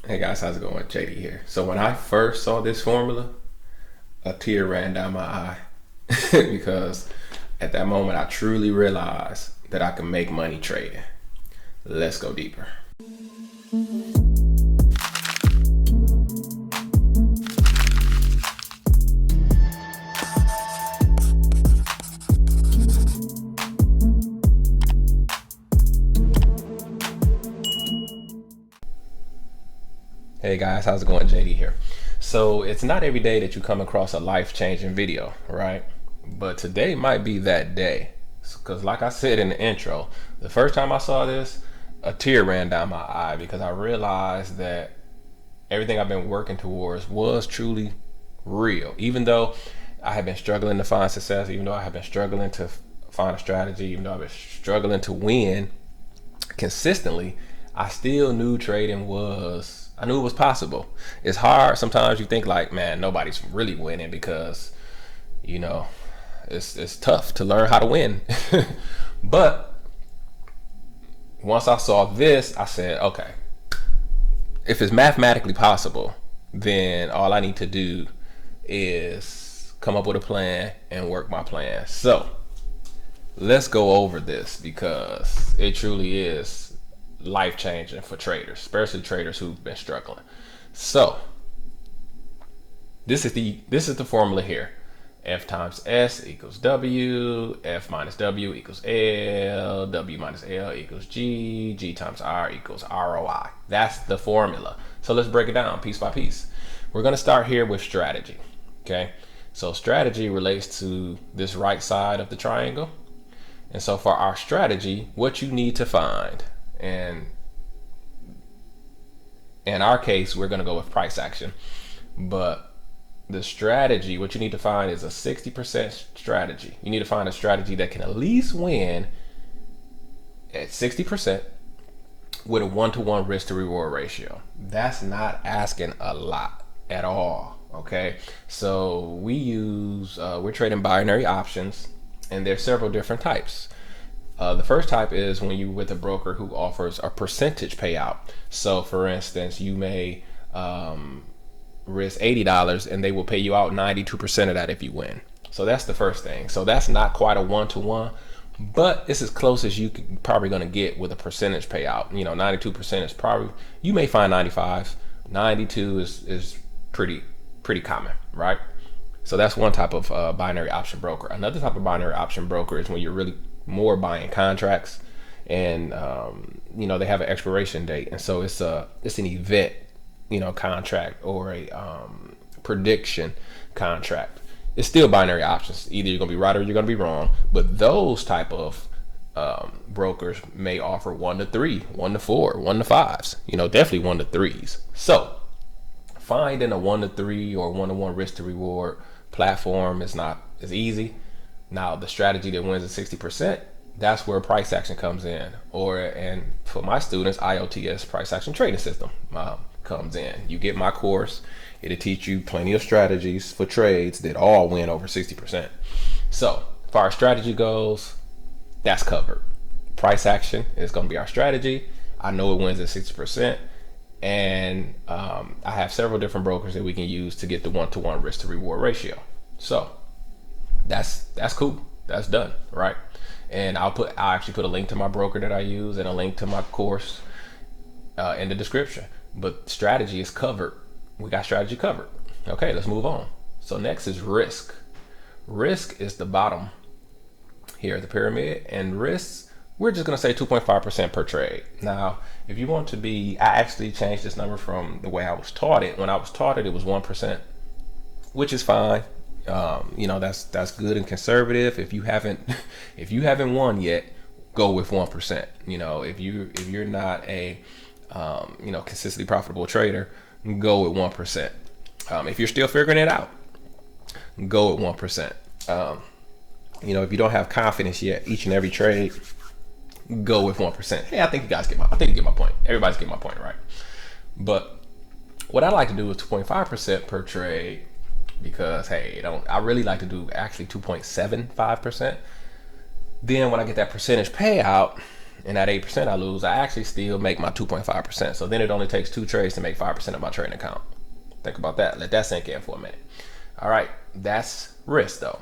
Hey guys, how's it going? JD here. So when I first saw this formula, a tear ran down my eye because at that moment I truly realized that I can make money trading. Let's go deeper. Hey guys, how's it going? JD here. So it's not every day that you come across a life-changing video, right? But today might be that day. Because like I said in the intro, the first time I saw this, a tear ran down my eye because I realized that everything I've been working towards was truly real. Even though I have been struggling to find success, even though I have been struggling to find a strategy, even though I've been struggling to win consistently, I still knew I knew it was possible. It's hard. Sometimes you think like, man, nobody's really winning because, you know, it's tough to learn how to win. But once I saw this, I said, okay, if it's mathematically possible, then all I need to do is come up with a plan and work my plan. So let's go over this because it truly is life changing for traders, especially traders who've been struggling. So this is the formula here. F times S equals W, F minus W equals L, W minus L equals G, G times R equals ROI. That's the formula. So let's break it down piece by piece. We're going to start here with strategy. Okay, so strategy relates to this right side of the triangle. And so for our strategy, what you need to find, and in our case, we're going to go with price action. But the strategy, what you need to find is a 60% strategy. You need to find a strategy that can at least win at 60% with a 1-to-1 risk to reward ratio. That's not asking a lot at all. Okay, so we're trading binary options, and there's several different types. The first type is when you're with a broker who offers a percentage payout. So for instance, you may risk $80 and they will pay you out 92% of that if you win. So that's the first thing. So that's not quite a 1-to-1, but it's as close as you could probably going to get with a percentage payout. 92% is probably, you may find 95, 92 is pretty common, right? So that's one type of binary option broker. Another type of binary option broker is when you're really more buying contracts, and they have an expiration date, and so it's an event, contract, or a prediction contract. It's still binary options. Either you're gonna be right or you're gonna be wrong. But those type of brokers may offer 1-to-3, 1-to-4, 1-to-5s. Definitely 1-to-3s. So finding a 1-to-3 or 1-to-1 risk to reward platform is not as easy. Now, the strategy that wins at 60%, that's where price action comes in. And for my students, IOTS, price action trading system, comes in. You get my course. It'll teach you plenty of strategies for trades that all win over 60%. So, as far as strategy goes, that's covered. Price action is going to be our strategy. I know it wins at 60%. And I have several different brokers that we can use to get the 1-to-1 risk to reward ratio. So that's cool. That's done, right? And I'll actually put a link to my broker that I use and a link to my course in the description. But strategy is covered. We got strategy covered. Okay, let's move on. So next is risk. Risk is the bottom here of the pyramid, and risks, we're just gonna say 2.5% per trade. Now, if you want to I actually changed this number from the way I was taught it. When I was taught it, it was 1%, which is fine. That's good and conservative. If you haven't won yet, go with 1%. If you're not a consistently profitable trader, go with 1%. If you're still figuring it out, go with 1%. If you don't have confidence yet, each and every trade, go with 1%. Hey, I think you get my point. Everybody's getting my point, right? But what I like to do is 2.5% per trade, because I really like to do actually 2.75%. Then when I get that percentage payout, and that 8% I lose, I actually still make my 2.5%. So then it only takes 2 trades to make 5% of my trading account. Think about that. Let that sink in for a minute. All right, that's risk though.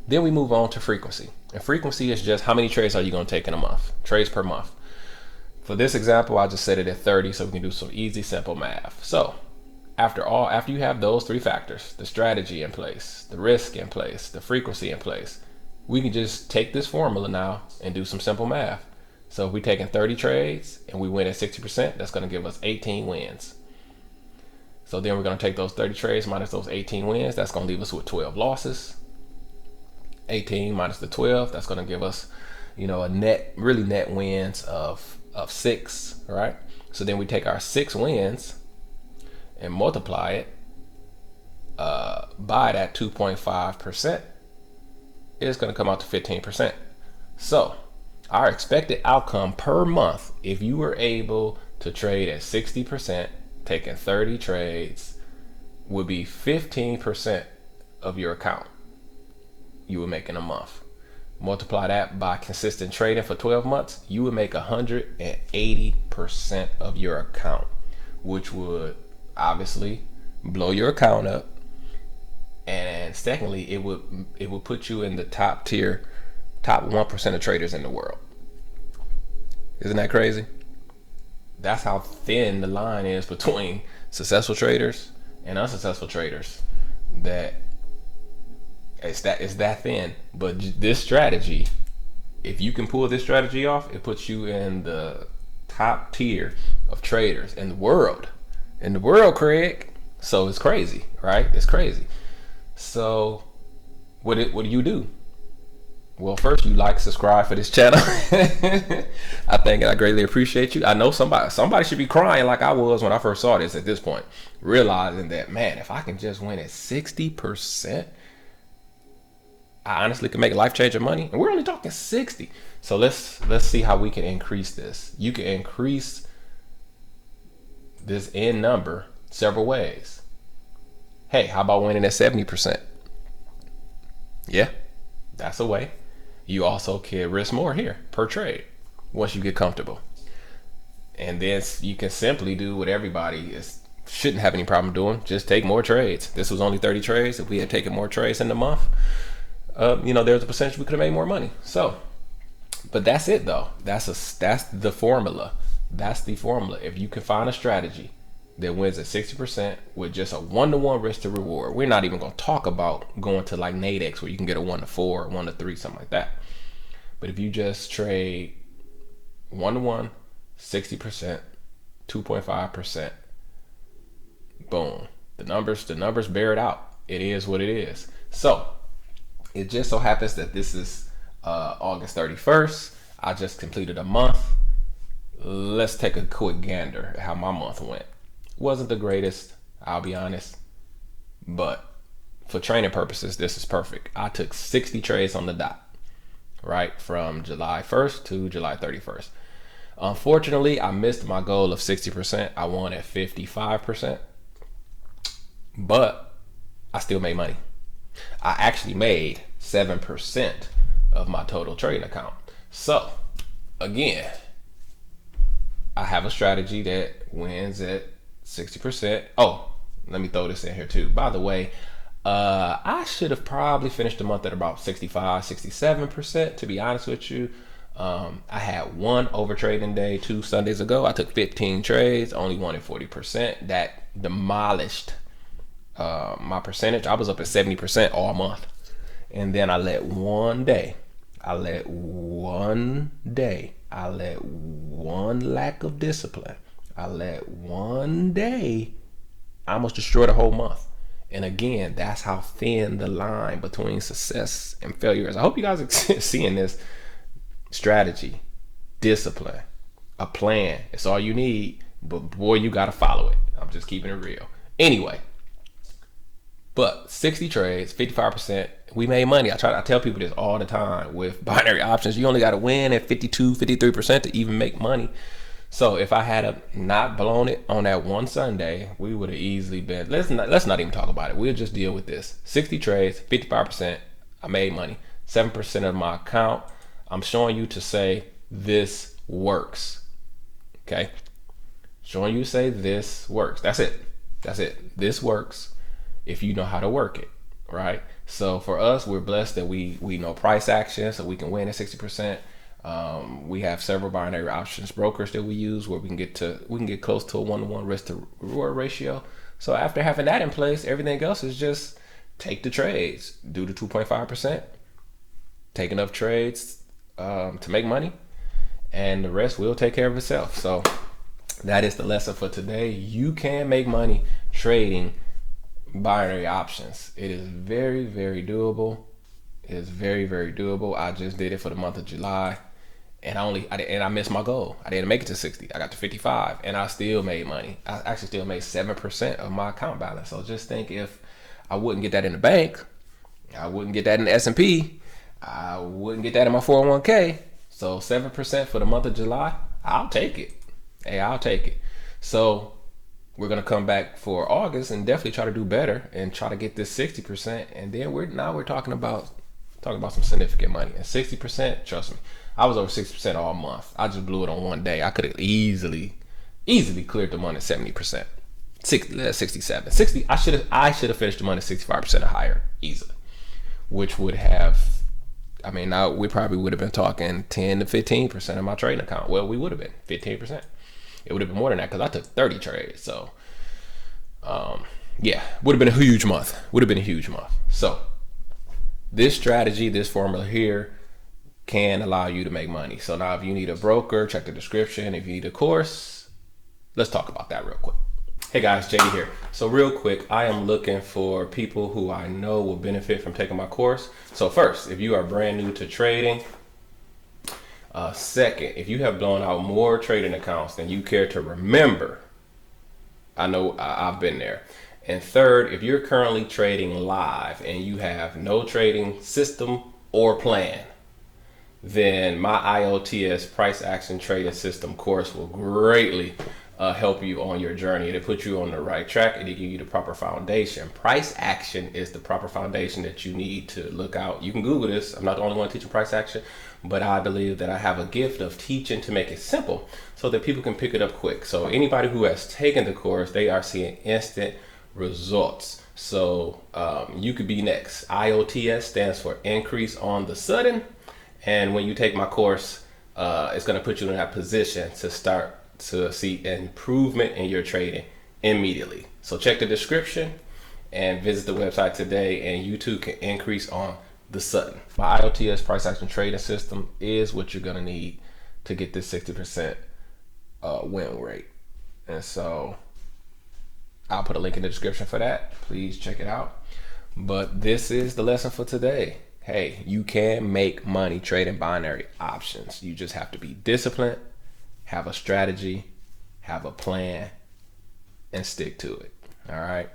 Then we move on to frequency. And frequency is just how many trades are you going to take in a month? Trades per month. For this example, I just set it at 30 so we can do some easy, simple math. So after you have those 3 factors, the strategy in place, the risk in place, the frequency in place, we can just take this formula now and do some simple math. So if we take in 30 trades and we win at 60%, that's going to give us 18 wins. So then we're going to take those 30 trades minus those 18 wins. That's going to leave us with 12 losses. 18 minus the 12, that's going to give us, a net wins of 6, right? So then we take our 6 wins and multiply it by that 2.5%. It's going to come out to 15%. So our expected outcome per month, if you were able to trade at 60%, taking 30 trades, would be 15% of your account you would make in a month. Multiply that by consistent trading for 12 months, you would make 180% of your account, which would obviously blow your account up. And secondly, it would put you in the top 1% of traders in the world. Isn't that crazy? That's how thin the line is between successful traders and unsuccessful traders. That it's that thin. But this strategy, if you can pull this strategy off, it puts you in the top tier of traders in the world. Craig. So it's crazy, right? It's crazy. So what do you do? Well, first you like, subscribe for this channel. I greatly appreciate you. I know somebody should be crying like I was when I first saw this at this point, realizing that, man, if I can just win at 60%, I honestly can make life-changing money. And we're only talking 60. So let's see how we can increase this. You can increase this end number several ways. Hey, how about winning at 70%? Yeah, that's a way. You also can risk more here per trade once you get comfortable. And then you can simply do what everybody shouldn't have any problem doing. Just take more trades. This was only 30 trades. If we had taken more trades in the month, there's a percentage we could have made more money. So, but that's it though. That's the formula. That's the formula. If you can find a strategy that wins at 60% with just a 1-to-1 risk to reward. We're not even going to talk about going to like Nadex where you can get a 1-to-4 or 1-to-3, something like that. But if you just trade 1-to-1, 60%, 2.5%, boom. The numbers bear it out. It is what it is. So it just so happens that this is August 31st. I just completed a month. Let's take a quick gander at how my month went. Wasn't the greatest, I'll be honest, but for training purposes, this is perfect. I took 60 trades on the dot, right, from July 1st to July 31st. Unfortunately, I missed my goal of 60%. I won at 55%, but I still made money. I actually made 7% of my total trading account. So, again, I have a strategy that wins at 60%. Oh, let me throw this in here too. By the way, I should have probably finished the month at about 65, 67%, to be honest with you. I had one over trading day 2 Sundays ago. I took 15 trades, only won at 40%. That demolished my percentage. I was up at 70% all month. And then I let one lack of discipline, I let one day almost destroy the whole month. And again, that's how thin the line between success and failure is. I hope you guys are seeing this. Strategy, discipline, a plan. It's all you need, but boy, you got to follow it. I'm just keeping it real. Anyway, but 60 trades, 55%, we made money. I tell people this all the time with binary options. You only got to win at 52, 53% to even make money. So if I had not blown it on that one Sunday, we would have easily been, let's not even talk about it. We'll just deal with this. 60 trades, 55%, I made money. 7% of my account. I'm showing you to say this works. Okay. Showing you say this works. That's it. That's it. This works if you know how to work it, right? So for us, we're blessed that we know price action, so we can win at 60%. We have several binary options brokers that we use where we can get close to a 1-to-1 risk to reward ratio. So after having that in place, everything else is just take the trades, do the 2.5%, take enough trades to make money, and the rest will take care of itself. So that is the lesson for today. You can make money trading binary options. It is very, very doable. It is very, very doable. I just did it for the month of July, and I missed my goal. I didn't make it to 60. I got to 55, and I still made money. I actually still made 7% of my account balance. So just think, if I wouldn't get that in the bank, I wouldn't get that in the S&P, I wouldn't get that in my 401k. So 7% for the month of July, I'll take it. Hey, I'll take it. So we're gonna come back for August and definitely try to do better and try to get this 60%. And then we're talking about some significant money. And 60%, trust me, I was over 60% all month. I just blew it on one day. I could have easily cleared the money at 70%. 67, 60. I should have finished the money 65% or higher easily, which would have. I mean, now we probably would have been talking 10 to 15% of my trading account. Well, we would have been 15%. It would have been more than that because I took 30 trades. So, yeah, would have been a huge month. So, this strategy, this formula here can allow you to make money. So now if you need a broker, check the description. If you need a course, let's talk about that real quick. Hey guys, JD here. So real quick, I am looking for people who I know will benefit from taking my course. So first, if you are brand new to trading. Second, if you have blown out more trading accounts than you care to remember, I know I've been there. And third, if you're currently trading live and you have no trading system or plan, then my IOTS price action trading system course will greatly help you on your journey. It'll put you on the right track and it'll give you the proper foundation. Price action is the proper foundation that you need to look out. You can Google this. I'm not the only one teaching price action, but I believe that I have a gift of teaching to make it simple so that people can pick it up quick. So anybody who has taken the course, they are seeing instant results. So you could be next. IOTS stands for increase on the sudden. And when you take my course, it's going to put you in that position to start to see improvement in your trading immediately. So check the description and visit the website today, and you too can increase on the sudden. My IOTS price action trading system is what you're going to need to get this 60% win rate. And so I'll put a link in the description for that. Please check it out. But this is the lesson for today. Hey, you can make money trading binary options. You just have to be disciplined, have a strategy, have a plan, and stick to it. All right.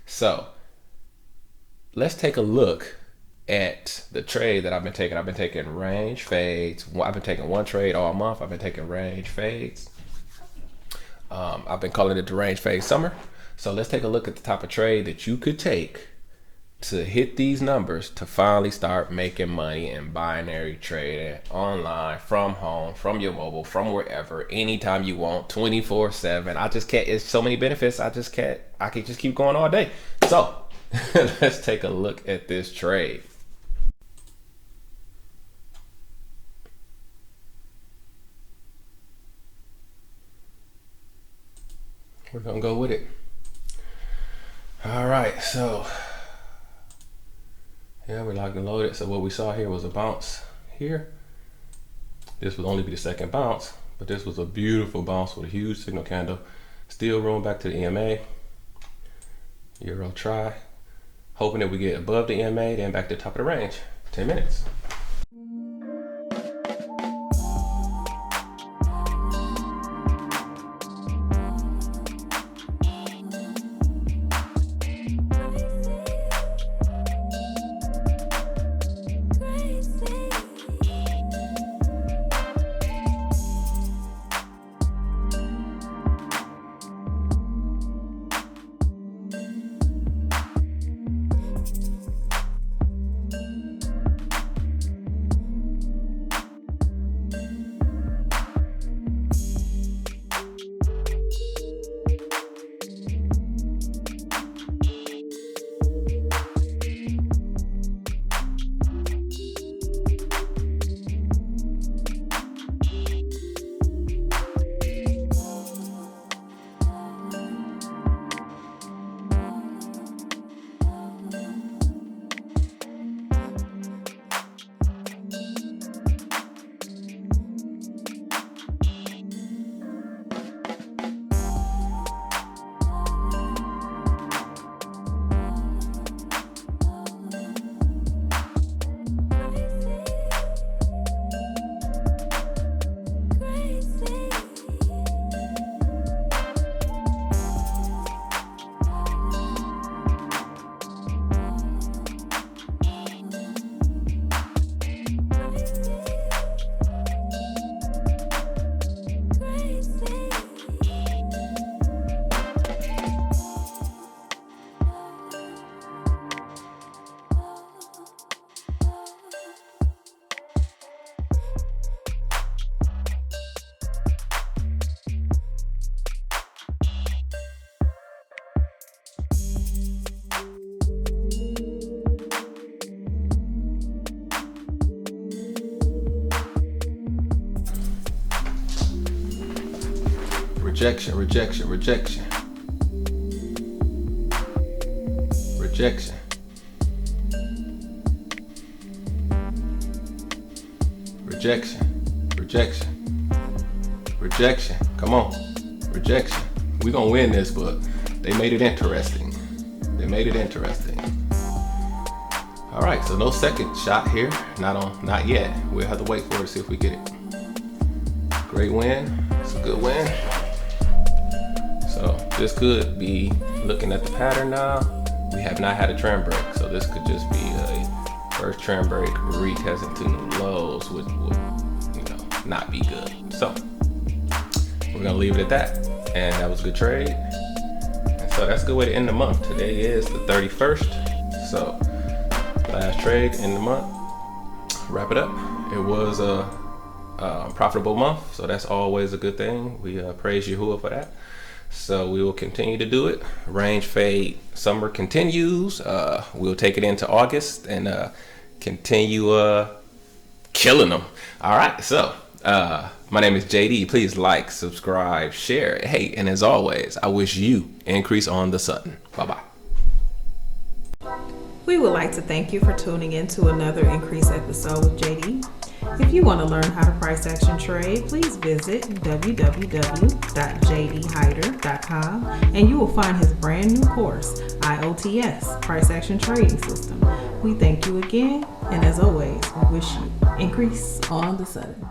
So let's take a look at the trade that I've been taking. I've been taking range fades. I've been taking one trade all month. I've been taking range fades. I've been calling it the range fade summer. So let's take a look at the type of trade that you could take to hit these numbers to finally start making money in binary trading online, from home, from your mobile, from wherever, anytime you want, 24/7. I just can't, it's so many benefits. I can just keep going all day. So let's take a look at this trade. We're gonna go with it. All right, so yeah, we're locked and loaded. So what we saw here was a bounce here. This would only be the second bounce, but this was a beautiful bounce with a huge signal candle. Still rolling back to the EMA. Euro try. Hoping that we get above the EMA, then back to the top of the range. 10 minutes. Rejection, rejection, rejection. Rejection. Rejection, rejection, rejection. Come on, rejection. We're gonna win this, but they made it interesting. They made it interesting. All right, so no second shot here. Not yet. We'll have to wait for it to see if we get it. Great win. It's a good win. So this could be looking at the pattern now. We have not had a trend break, so this could just be a first trend break retesting to new lows, which would, not be good. So we're gonna leave it at that, and that was a good trade. And so that's a good way to end the month. Today is the 31st, so last trade in the month. Wrap it up. It was a profitable month, so that's always a good thing. We praise Yahuwah for that. So we will continue to do it. Range fade summer continues. We'll take it into August and continue killing them. All right, so my name is JD. Please like, subscribe, share. Hey, and as always, I wish you increase on the Sutton. Bye-bye. We would like to thank you for tuning in to another Increase episode with JD. If you want to learn how to price action trade, please visit www.jdhyder.com and you will find his brand new course, IOTS, Price Action Trading System. We thank you again, and as always, we wish you increase on the Sutton.